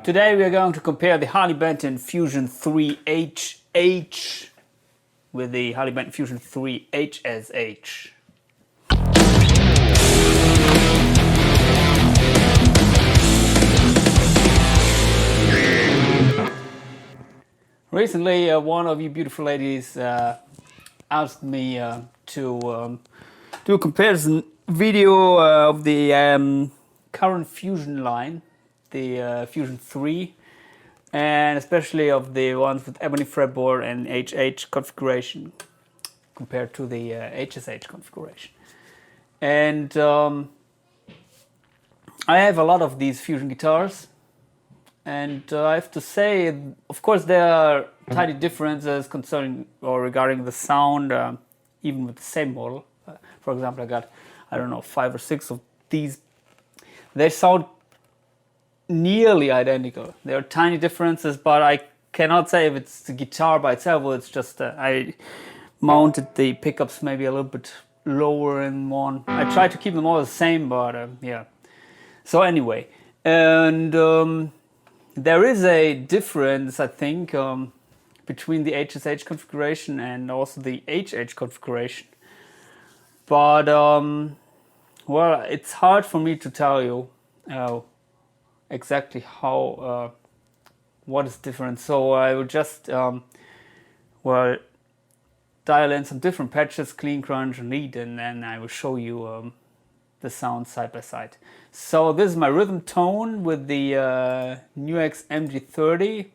Today we are going to compare the Harley Benton Fusion 3 HH with the Harley Benton Fusion 3 HSH. Recently, one of you beautiful ladies asked me to do a comparison video of the current Fusion line, the Fusion 3, and especially of the ones with ebony fretboard and HH configuration compared to the HSH configuration. And I have a lot of these Fusion guitars, and I have to say, of course, there are tiny differences concerning or regarding the sound, even with the same model. For example, I got, I don't know, 5 or 6 of these. They sound nearly identical. There are tiny differences, but I cannot say if it's the guitar by itself or it's just I mounted the pickups maybe a little bit lower in one. I tried to keep them all the same, but yeah. So anyway, and there is a difference, I think, between the HSH configuration and also the HH configuration. But well, it's hard for me to tell you exactly how what is different. So I will just well, dial in some different patches, clean, crunch, and lead, and then I will show you the sound side by side. So this is my rhythm tone with the NUX MG-30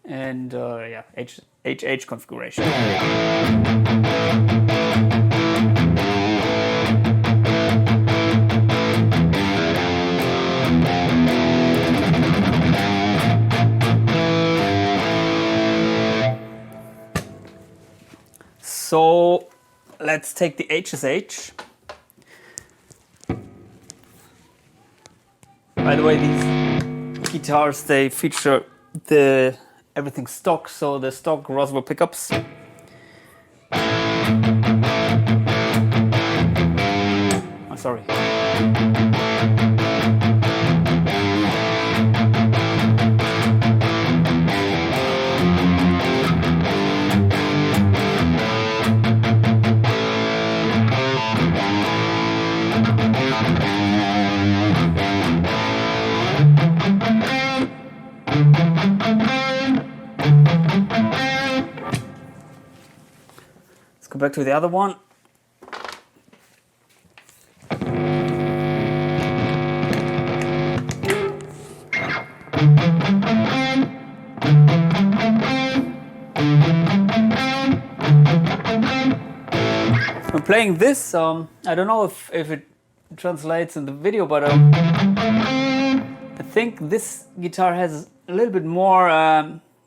and yeah, HH configuration. So let's take the HSH. By the way, these guitars, they feature the everything stock, so the stock Roswell pickups. I'm sorry. Let's go back to the other one. I'm playing this, I don't know if it translates in the video, but I think this guitar has a little bit more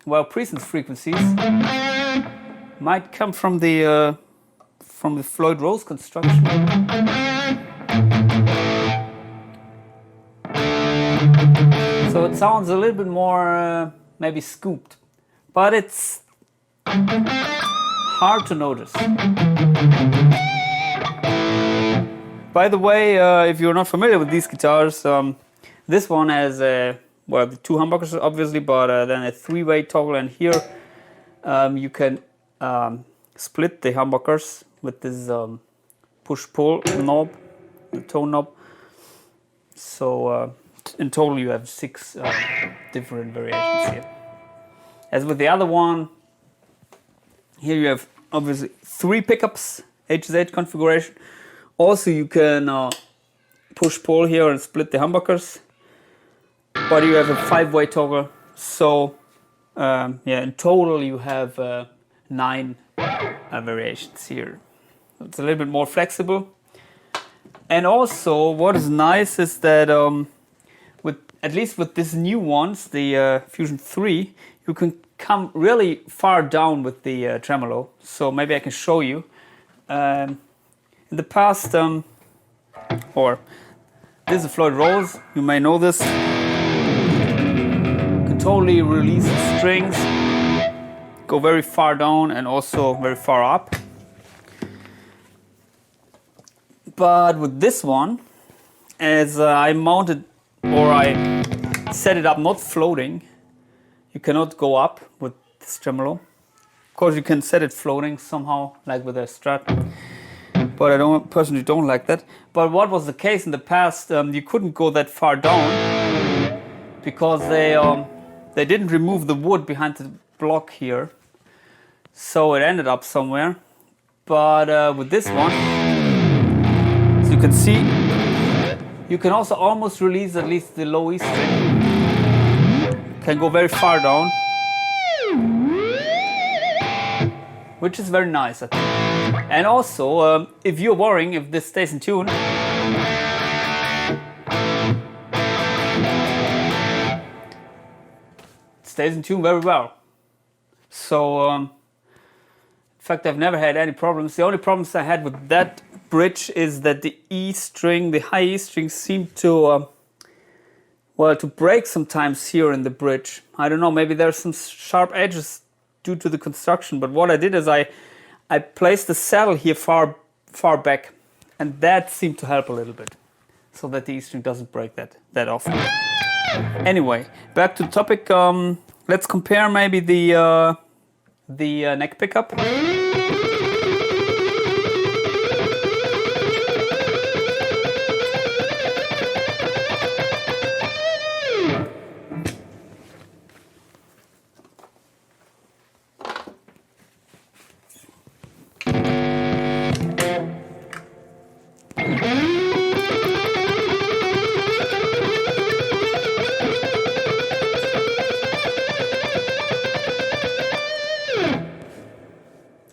well, presence frequencies. Might come from the Floyd Rose construction. So it sounds a little bit more maybe scooped, but it's hard to notice. By the way, if you're not familiar with these guitars, this one has well, the 2 humbuckers obviously, but then a 3-way toggle, and here you can split the humbuckers with this push-pull knob, the tone knob. So in total you have 6 different variations here. As with the other one, here you have obviously 3 pickups, HSH configuration. Also you can push-pull here and split the humbuckers, but you have a 5-way toggle. So yeah, in total you have 9 variations here. It's a little bit more flexible. And also what is nice is that with at least with these new ones, the Fusion 3, you can come really far down with the tremolo. So maybe I can show you. In the past, or this is a Floyd Rose, you may know this. You can totally release the strings, go very far down and also very far up. But with this one, as I mounted or I set it up not floating, you cannot go up with this tremolo. Of course, you can set it floating somehow, like with a Strat, but I personally don't like that. But what was the case in the past? You couldn't go that far down because they didn't remove the wood behind the block here, so it ended up somewhere. But with this one, as you can see, you can also almost release at least the low E string. Can go very far down, which is very nice, I think. And also, if you're worrying if this stays in tune, it stays in tune very well. So, in fact, I've never had any problems. The only problems I had with that bridge is that the E string, the high E string, seemed to to break sometimes here in the bridge. I don't know, maybe there's some sharp edges due to the construction, but what I did is I placed the saddle here far back, and that seemed to help a little bit, so that the E string doesn't break that often. Anyway, back to the topic. Let's compare maybe the neck pickup.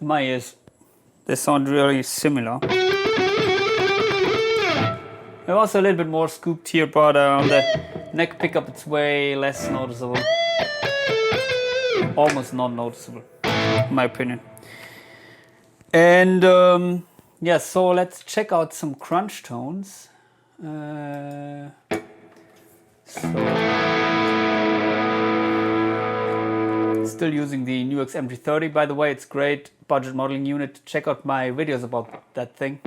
My ears, they sound really similar. They're also a little bit more scooped here, but on the neck pickup it's way less noticeable. Almost not noticeable, in my opinion. And yeah, so let's check out some crunch tones. Still using the NUX MG-30, by the way. It's great budget modeling unit. Check out my videos about that thing.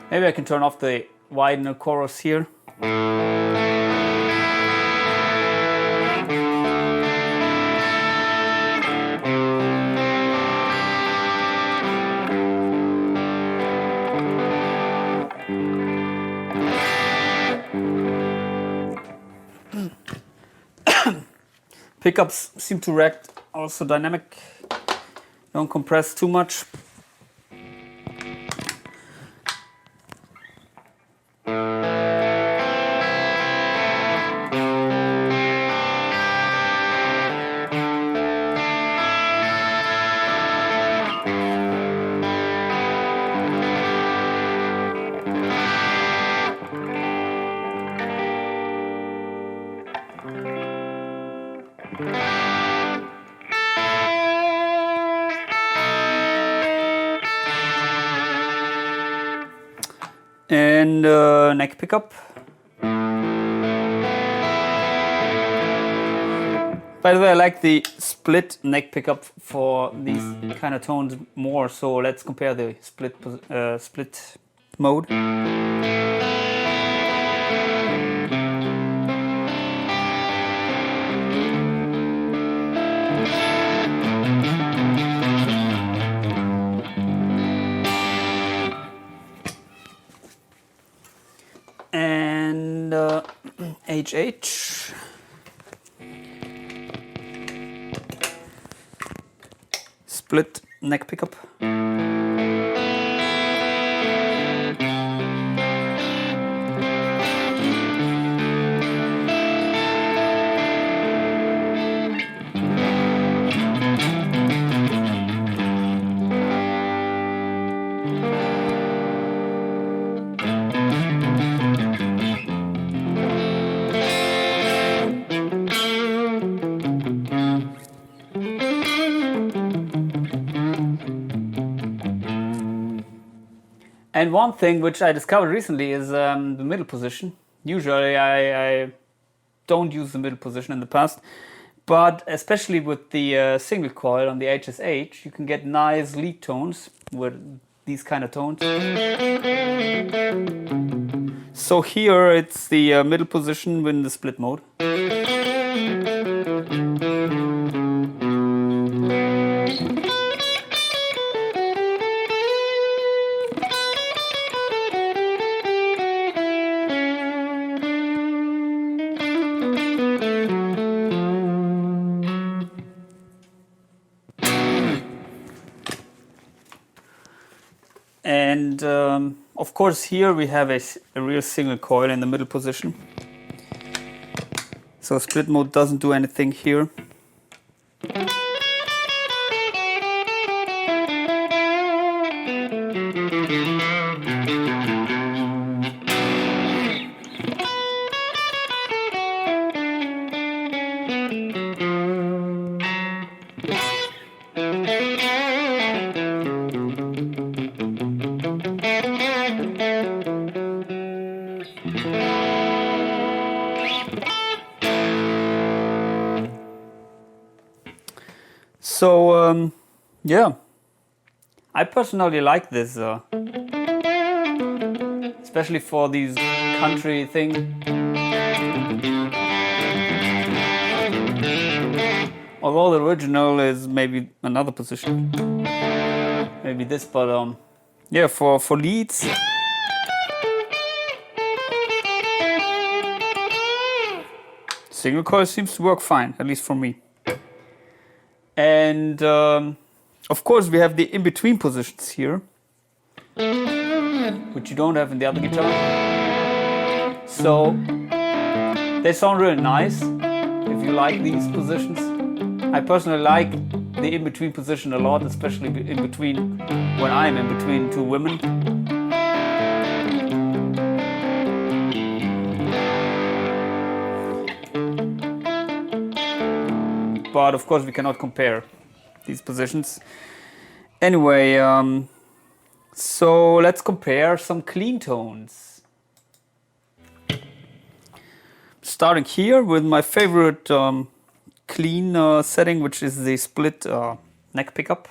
Maybe I can turn off the widener chorus here. Pickups seem to react also dynamic. Don't compress too much. And neck pickup. By the way, I like the split neck pickup for these kind of tones more, so let's compare the split mode. And HH. Split neck pickup. And one thing which I discovered recently is the middle position. Usually I don't use the middle position in the past, but especially with the single coil on the HSH, you can get nice lead tones with these kind of tones. So here it's the middle position in the split mode. And of course here we have a real single coil in the middle position. So split mode doesn't do anything here. So yeah, I personally like this, especially for these country thing. Although the original is maybe another position, maybe this, but yeah, for leads. Single coil seems to work fine, at least for me. And of course we have the in-between positions here, which you don't have in the other guitar. So they sound really nice if you like these positions. I personally like the in-between position a lot, especially in between when I'm in between two women. But of course we cannot compare these positions. Anyway, so let's compare some clean tones. Starting here with my favorite clean setting, which is the split neck pickup.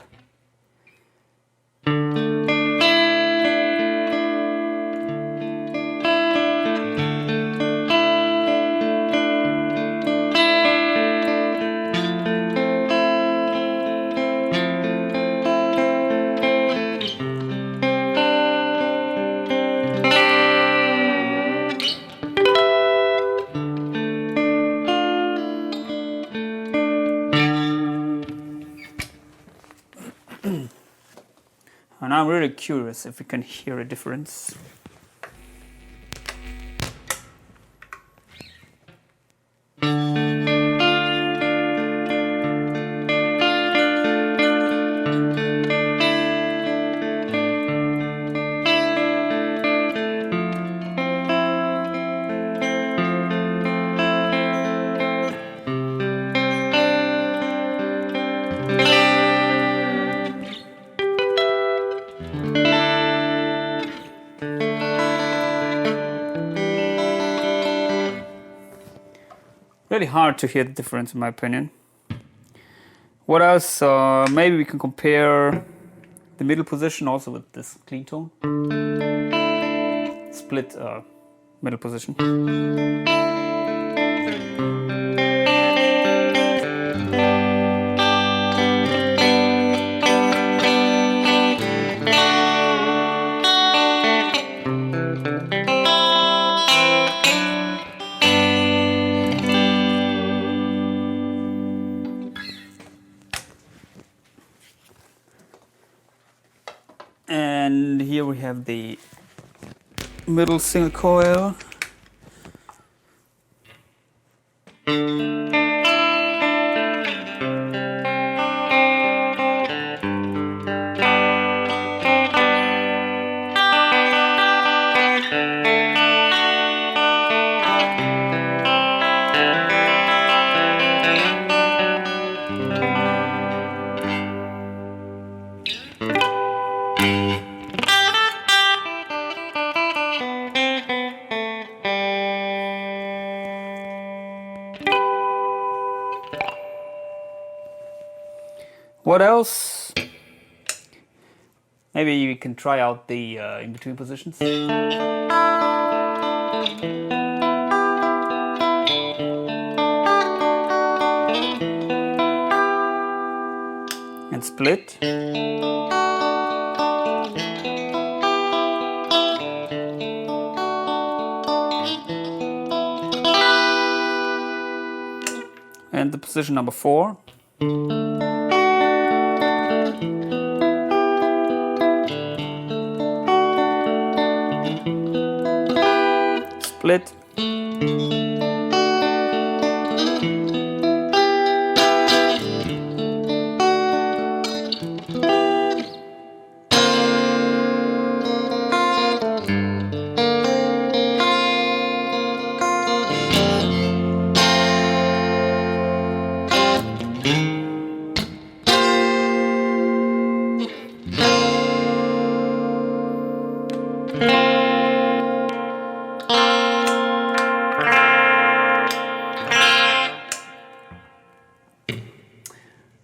And I'm really curious if we can hear a difference. Really hard to hear the difference in my opinion. What else? Maybe we can compare the middle position also with this clean tone. Split middle position. And here we have the middle single coil. What else? Maybe you can try out the in-between positions. And split. And the position number 4. Split.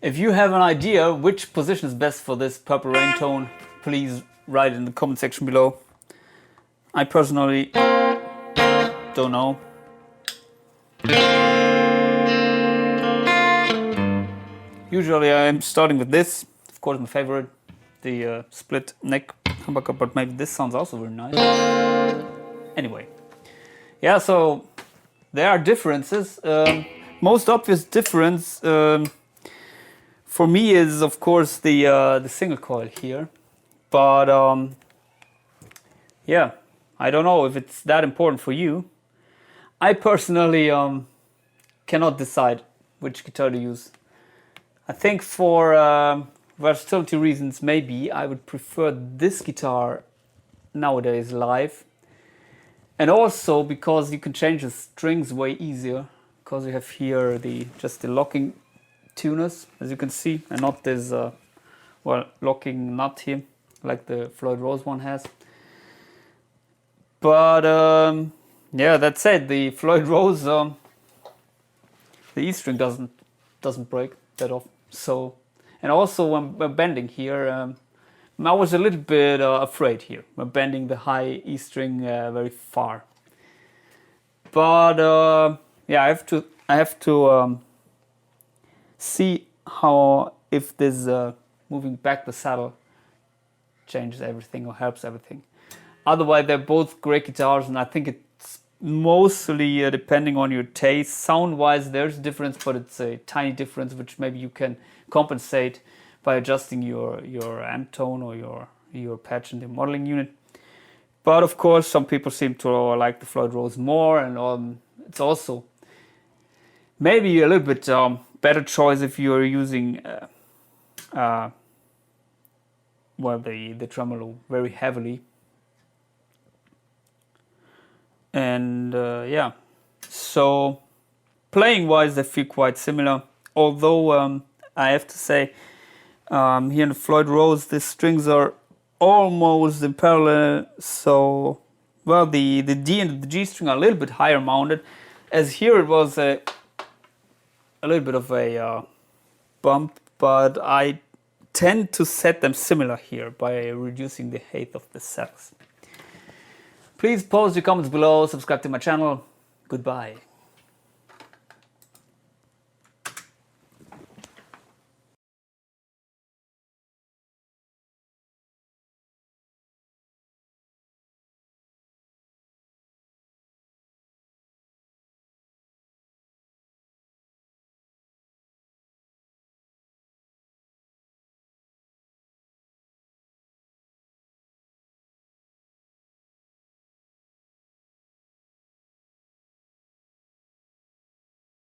If you have an idea which position is best for this purple rain tone, please write it in the comment section below. I personally don't know. Usually I'm starting with this, of course my favorite, the split neck humbucker, but maybe this sounds also very nice. Anyway, yeah, so there are differences. Most obvious difference for me is of course the single coil here, but yeah, I don't know if it's that important for you. I personally cannot decide which guitar to use. I think for versatility reasons maybe I would prefer this guitar nowadays live, and also because you can change the strings way easier, because you have here just the locking tuners, as you can see, and not this well, locking nut here like the Floyd Rose one has. But yeah, that said, the Floyd Rose the E string doesn't break that often. So, and also when bending here, I was a little bit afraid here when bending the high E string very far. But yeah, I have to see how, if this moving back the saddle changes everything or helps everything. Otherwise, they're both great guitars, and I think it's mostly depending on your taste. Sound-wise, there's a difference, but it's a tiny difference, which maybe you can compensate by adjusting your amp tone or your patch in the modeling unit. But of course, some people seem to like the Floyd Rose more, and it's also maybe a little bit better choice if you're using well, the tremolo very heavily. And yeah, so playing wise they feel quite similar, although I have to say here in the Floyd Rose the strings are almost in parallel, so well, the D and the G string are a little bit higher mounted, as here it was a little bit of a bump, but I tend to set them similar here by reducing the height of the saddles. Please post your comments below, subscribe to my channel. Goodbye.